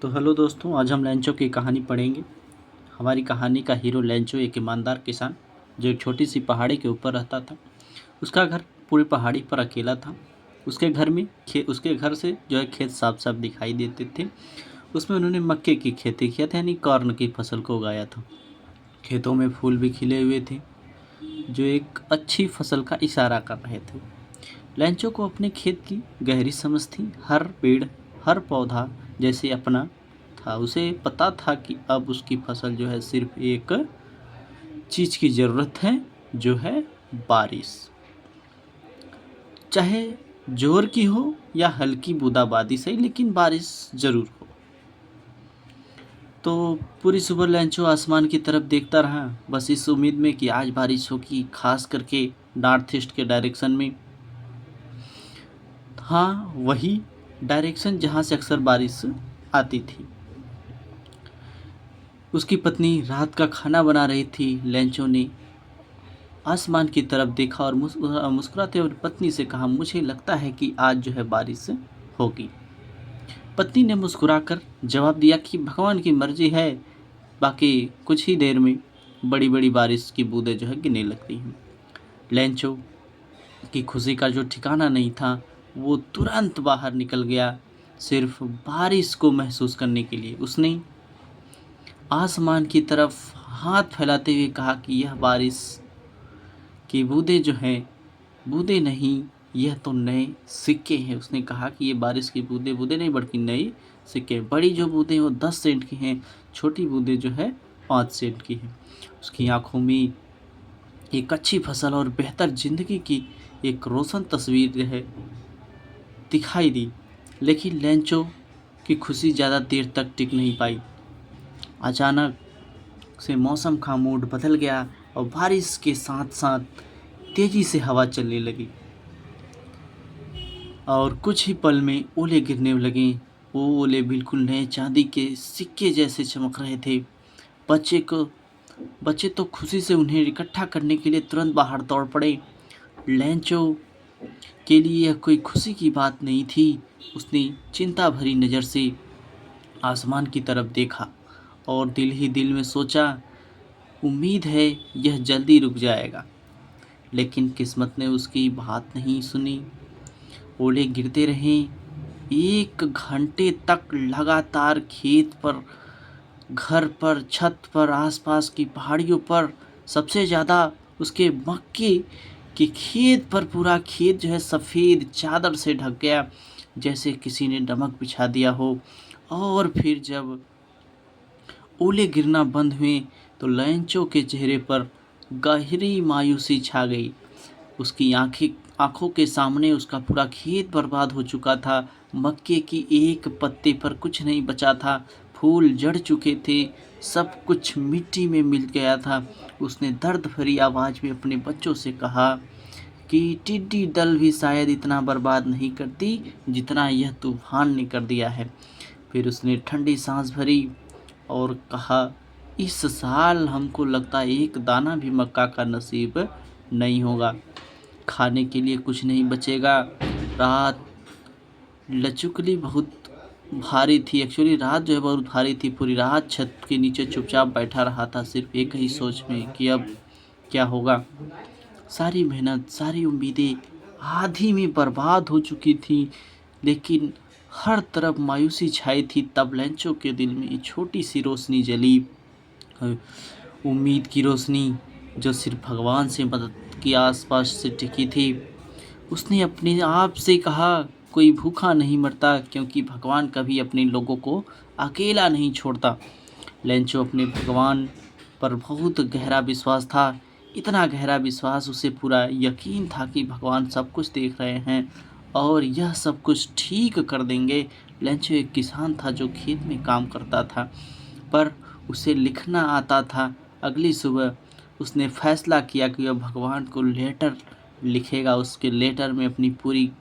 तो हेलो दोस्तों, आज हम लेंचो की कहानी पढ़ेंगे। हमारी कहानी का हीरो लेंचो एक ईमानदार किसान जो एक छोटी सी पहाड़ी के ऊपर रहता था। उसका घर पूरी पहाड़ी पर अकेला था। उसके घर से जो है खेत साफ साफ दिखाई देते थे। उसमें उन्होंने मक्के की खेती किया था, यानी कॉर्न की फसल को उगाया था। खेतों में फूल भी खिले हुए थे जो एक अच्छी फसल का इशारा कर रहे थे। लेंचो को अपने खेत की गहरी समझ थी। हर पेड़, हर पौधा जैसे अपना था। उसे पता था कि अब उसकी फसल जो है सिर्फ एक चीज़ की ज़रूरत है, जो है बारिश। चाहे जोर की हो या हल्की बूंदाबांदी सही, लेकिन बारिश ज़रूर हो। तो पूरी सुबह लेंचो आसमान की तरफ देखता रहा, बस इस उम्मीद में कि आज बारिश होगी, खास करके नॉर्थ ईस्ट के डायरेक्शन में। हाँ, वही डायरेक्शन जहाँ से अक्सर बारिश आती थी। उसकी पत्नी रात का खाना बना रही थी। लेंचो ने आसमान की तरफ देखा और मुस्कुराते हुए पत्नी से कहा, मुझे लगता है कि आज जो है बारिश होगी। पत्नी ने मुस्कुराकर जवाब दिया कि भगवान की मर्जी है, बाकी कुछ ही देर में बड़ी बड़ी बारिश की बूंदें जो है गिरने लगती हैं। लेंचो की खुशी का जो ठिकाना नहीं था, वो तुरंत बाहर निकल गया, सिर्फ बारिश को महसूस करने के लिए। उसने आसमान की तरफ हाथ फैलाते हुए कहा कि यह बारिश की बूंदें जो हैं, बूंदें नहीं, यह तो नए सिक्के हैं। उसने कहा कि ये बारिश की बूंदें बूंदें नहीं बल्कि नए सिक्के। बड़ी जो बूंदें वो 10 सेंट की हैं, छोटी बूंदें जो है 5 सेंट की हैं। उसकी आंखों में एक अच्छी फसल और बेहतर जिंदगी की एक रोशन तस्वीर जो है दिखाई दी। लेकिन लेंचो की खुशी ज़्यादा देर तक टिक नहीं पाई। अचानक से मौसम का मूड बदल गया और बारिश के साथ साथ तेजी से हवा चलने लगी और कुछ ही पल में ओले गिरने लगे। वो ओले बिल्कुल नए चांदी के सिक्के जैसे चमक रहे थे। बच्चे तो खुशी से उन्हें इकट्ठा करने के लिए तुरंत बाहर दौड़ पड़े। लेंचो के लिए यह कोई खुशी की बात नहीं थी। उसने चिंता भरी नज़र से आसमान की तरफ देखा और दिल ही दिल में सोचा, उम्मीद है यह जल्दी रुक जाएगा। लेकिन किस्मत ने उसकी बात नहीं सुनी। ओले गिरते रहे। 1 घंटे तक लगातार खेत पर, घर पर, छत पर, आसपास की पहाड़ियों पर, सबसे ज़्यादा उसके मक्के के खेत पर पूरा खेत जो है सफ़ेद चादर से ढक गया, जैसे किसी ने नमक बिछा दिया हो। और फिर जब ओले गिरना बंद हुए तो लेंचो के चेहरे पर गहरी मायूसी छा गई। उसकी आंखों के सामने उसका पूरा खेत बर्बाद हो चुका था। मक्के की एक पत्ते पर कुछ नहीं बचा था। फूल झड़ चुके थे। सब कुछ मिट्टी में मिल गया था। उसने दर्द भरी आवाज़ में अपने बच्चों से कहा कि टिड्डी दल भी शायद इतना बर्बाद नहीं करती जितना यह तूफान ने कर दिया है। फिर उसने ठंडी सांस भरी और कहा, इस साल हमको लगता है एक दाना भी मक्का का नसीब नहीं होगा। खाने के लिए कुछ नहीं बचेगा। रात लचुकली बहुत भारी थी। एक्चुअली रात जो है बहुत भारी थी। पूरी रात छत के नीचे चुपचाप बैठा रहा था, सिर्फ एक ही सोच में कि अब क्या होगा। सारी मेहनत, सारी उम्मीदें आधी में बर्बाद हो चुकी थी, लेकिन हर तरफ मायूसी छाई थी। तब लेंचो के दिल में एक छोटी सी रोशनी जली, उम्मीद की रोशनी जो सिर्फ भगवान से मदद के आसपास से टिकी थी। उसने अपने आप से कहा, कोई भूखा नहीं मरता, क्योंकि भगवान कभी अपने लोगों को अकेला नहीं छोड़ता। लेंचो अपने भगवान पर बहुत गहरा विश्वास था। इतना गहरा विश्वास, उसे पूरा यकीन था कि भगवान सब कुछ देख रहे हैं और यह सब कुछ ठीक कर देंगे। लेंचो एक किसान था जो खेत में काम करता था, पर उसे लिखना आता था। अगली सुबह उसने फैसला किया कि वह भगवान को लेटर लिखेगा। उसके लेटर में अपनी पूरी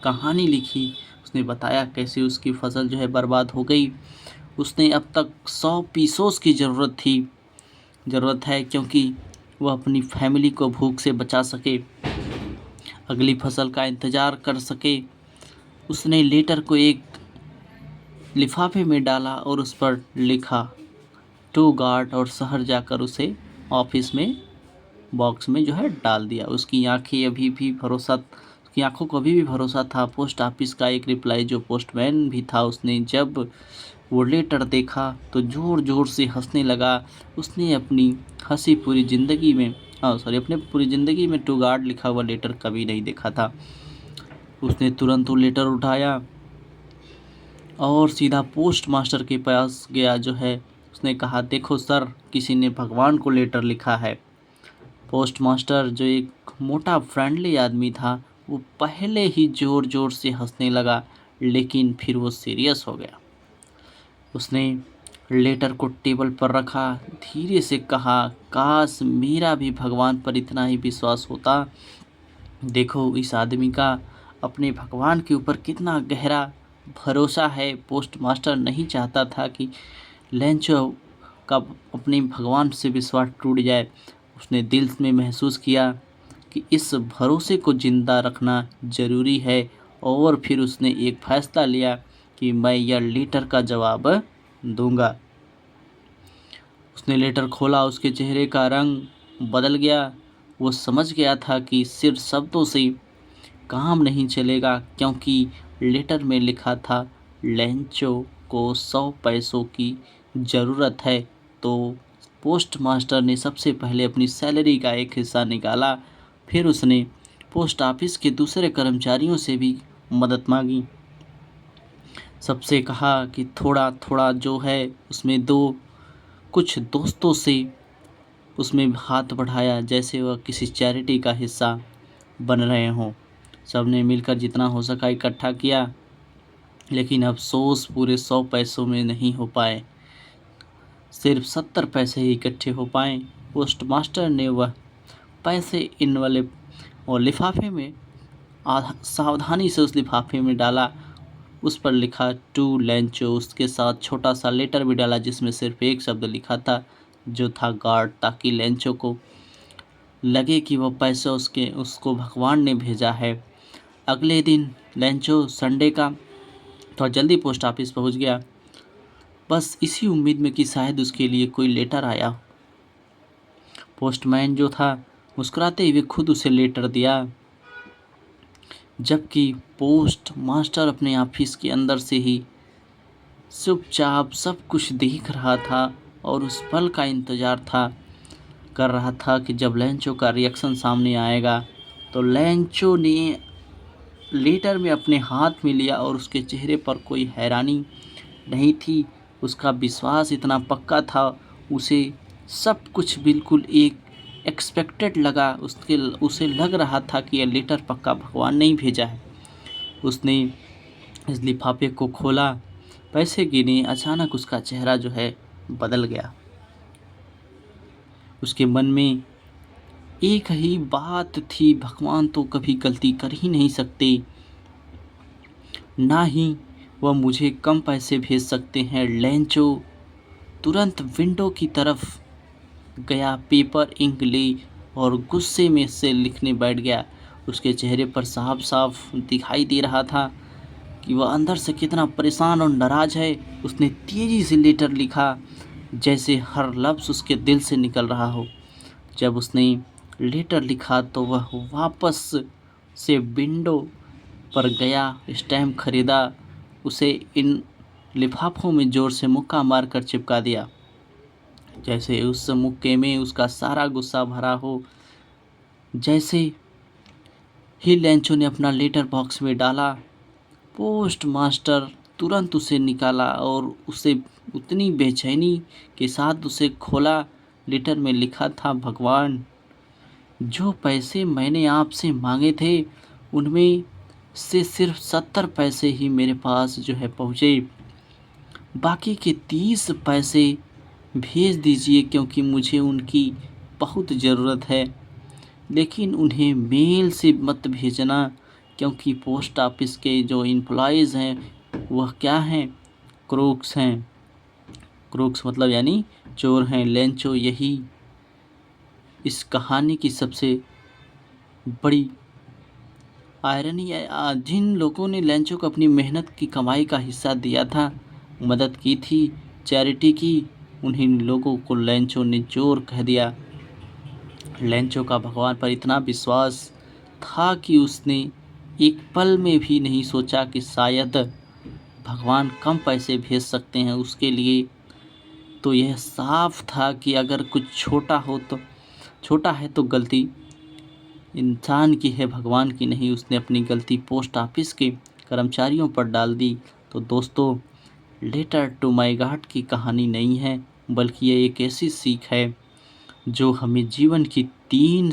कहानी लिखी। उसने बताया कैसे उसकी फसल जो है बर्बाद हो गई। उसने अब तक 100 पीसोस की ज़रूरत है, क्योंकि वह अपनी फैमिली को भूख से बचा सके, अगली फसल का इंतज़ार कर सके। उसने लेटर को एक लिफाफे में डाला और उस पर लिखा टू गार्ड और शहर जाकर उसे ऑफिस में बॉक्स में जो है डाल दिया। उसकी आंखों को अभी भी भरोसा था। पोस्ट ऑफिस का एक रिप्लाई जो पोस्टमैन भी था, उसने जब वो लेटर देखा तो ज़ोर ज़ोर से हंसने लगा। उसने अपनी हंसी पूरी ज़िंदगी में अपने पूरी ज़िंदगी में टू गार्ड लिखा हुआ लेटर कभी नहीं देखा था। उसने तुरंत वो लेटर उठाया और सीधा पोस्ट मास्टर के पास गया। जो है उसने कहा, देखो सर, किसी ने भगवान को लेटर लिखा है। पोस्ट मास्टर, जो एक मोटा फ्रेंडली आदमी था, वो पहले ही ज़ोर ज़ोर से हंसने लगा, लेकिन फिर वो सीरियस हो गया। उसने लेटर को टेबल पर रखा, धीरे से कहा, काश मेरा भी भगवान पर इतना ही विश्वास होता। देखो इस आदमी का अपने भगवान के ऊपर कितना गहरा भरोसा है। पोस्ट मास्टर नहीं चाहता था कि लेंचो का अपने भगवान से विश्वास टूट जाए। उसने दिल में महसूस किया कि इस भरोसे को जिंदा रखना ज़रूरी है, और फिर उसने एक फैसला लिया कि मैं यह लेटर का जवाब दूंगा। उसने लेटर खोला, उसके चेहरे का रंग बदल गया। वो समझ गया था कि सिर्फ शब्दों से काम नहीं चलेगा, क्योंकि लेटर में लिखा था, लेंचो को 100 पैसों की ज़रूरत है। तो पोस्ट मास्टर ने सबसे पहले अपनी सैलरी का एक हिस्सा निकाला। फिर उसने पोस्ट ऑफिस के दूसरे कर्मचारियों से भी मदद मांगी। सबसे कहा कि थोड़ा थोड़ा जो है उसमें दो। कुछ दोस्तों से उसमें हाथ बढ़ाया जैसे वह किसी चैरिटी का हिस्सा बन रहे हों। सबने मिलकर जितना हो सका इकट्ठा किया, लेकिन अफसोस पूरे 100 पैसों में नहीं हो पाए। सिर्फ 70 पैसे ही इकट्ठे हो पाए। पोस्ट मास्टर ने वह पैसे इन वाले और लिफाफे में सावधानी से उस लिफाफे में डाला। उस पर लिखा टू लेंचो। उसके साथ छोटा सा लेटर भी डाला जिसमें सिर्फ एक शब्द लिखा था, जो था गार्ड, ताकि लेंचो को लगे कि वह पैसा उसको भगवान ने भेजा है। अगले दिन लेंचो संडे का थोड़ा जल्दी पोस्ट ऑफिस पहुंच गया, बस इसी उम्मीद में कि शायद उसके लिए कोई लेटर आया। पोस्टमैन जो था मुस्कुराते हुए खुद उसे लेटर दिया, जबकि पोस्ट मास्टर अपने ऑफिस के अंदर से ही चुपचाप सब कुछ देख रहा था और उस पल का इंतज़ार कर रहा था कि जब लेंचो का रिएक्शन सामने आएगा। तो लेंचो ने लेटर में अपने हाथ में लिया और उसके चेहरे पर कोई हैरानी नहीं थी। उसका विश्वास इतना पक्का था, उसे सब कुछ बिल्कुल एक एक्सपेक्टेड लगा। उसे लग रहा था कि यह लेटर पक्का भगवान ने ही भेजा है। उसने इस लिफाफे को खोला, पैसे गिने। अचानक उसका चेहरा जो है बदल गया। उसके मन में एक ही बात थी, भगवान तो कभी गलती कर ही नहीं सकते, ना ही वह मुझे कम पैसे भेज सकते हैं। लेंचो तुरंत विंडो की तरफ गया, पेपर इंक ले और गुस्से में से लिखने बैठ गया। उसके चेहरे पर साफ साफ दिखाई दे रहा था कि वह अंदर से कितना परेशान और नाराज़ है। उसने तेज़ी से लेटर लिखा, जैसे हर लफ्ज़ उसके दिल से निकल रहा हो। जब उसने लेटर लिखा तो वह वापस से विंडो पर गया, स्टैम्प खरीदा, उसे इन लिफाफों में ज़ोर से मुक्का मारकर चिपका दिया, जैसे उस मुक्के में उसका सारा गुस्सा भरा हो। जैसे ही लेंचो ने अपना लेटर बॉक्स में डाला, पोस्ट मास्टर तुरंत उसे निकाला और उसे उतनी बेचैनी के साथ उसे खोला। लेटर में लिखा था, भगवान, जो पैसे मैंने आपसे मांगे थे उनमें से सिर्फ 70 पैसे ही मेरे पास जो है पहुँचे। बाकी के 30 पैसे भेज दीजिए, क्योंकि मुझे उनकी बहुत ज़रूरत है। लेकिन उन्हें मेल से मत भेजना, क्योंकि पोस्ट ऑफिस के जो एम्प्लॉयज़ हैं वह क्या हैं, क्रूक्स हैं। क्रूक्स मतलब यानी चोर हैं। लेंचो यही इस कहानी की सबसे बड़ी आयरनी है। जिन लोगों ने लेंचो को अपनी मेहनत की कमाई का हिस्सा दिया था, मदद की थी, चैरिटी की, उन्हीं लोगों को लेंचो ने चोर कह दिया। लेंचो का भगवान पर इतना विश्वास था कि उसने एक पल में भी नहीं सोचा कि शायद भगवान कम पैसे भेज सकते हैं उसके लिए। तो यह साफ था कि अगर कुछ छोटा है तो गलती इंसान की है, भगवान की नहीं। उसने अपनी गलती पोस्ट ऑफिस के कर्मचारियों पर डाल दी। तो दोस्तों, लेटर टू माय गॉड की कहानी नहीं है, बल्कि ये एक ऐसी सीख है जो हमें जीवन की 3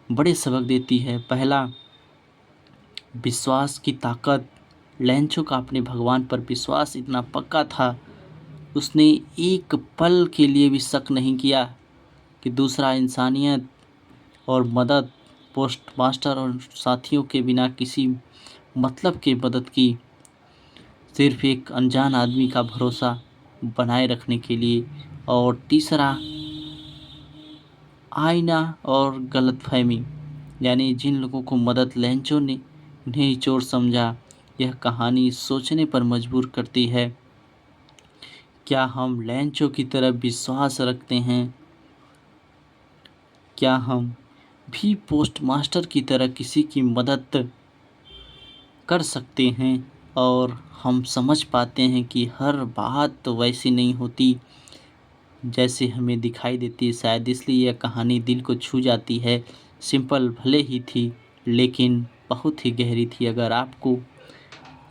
बड़े सबक देती है। पहला, विश्वास की ताकत। लेंचो का अपने भगवान पर विश्वास इतना पक्का था, उसने एक पल के लिए भी शक नहीं किया। कि दूसरा, इंसानियत और मदद। पोस्टमास्टर और साथियों के बिना किसी मतलब के मदद की, सिर्फ एक अनजान आदमी का भरोसा बनाए रखने के लिए। और तीसरा, आईना और गलतफहमी, यानी जिन लोगों को मदद लेंचो ने उन्हें ही चोर समझा। यह कहानी सोचने पर मजबूर करती है, क्या हम लेंचो की तरह विश्वास रखते हैं? क्या हम भी पोस्टमास्टर की तरह किसी की मदद कर सकते हैं? और हम समझ पाते हैं कि हर बात तो वैसी नहीं होती जैसे हमें दिखाई देती है। शायद इसलिए यह कहानी दिल को छू जाती है। सिंपल भले ही थी, लेकिन बहुत ही गहरी थी। अगर आपको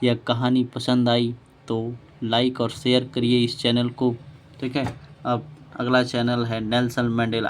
यह कहानी पसंद आई तो लाइक और शेयर करिए इस चैनल को, ठीक है। अब अगला चैनल है नेल्सन मंडेला।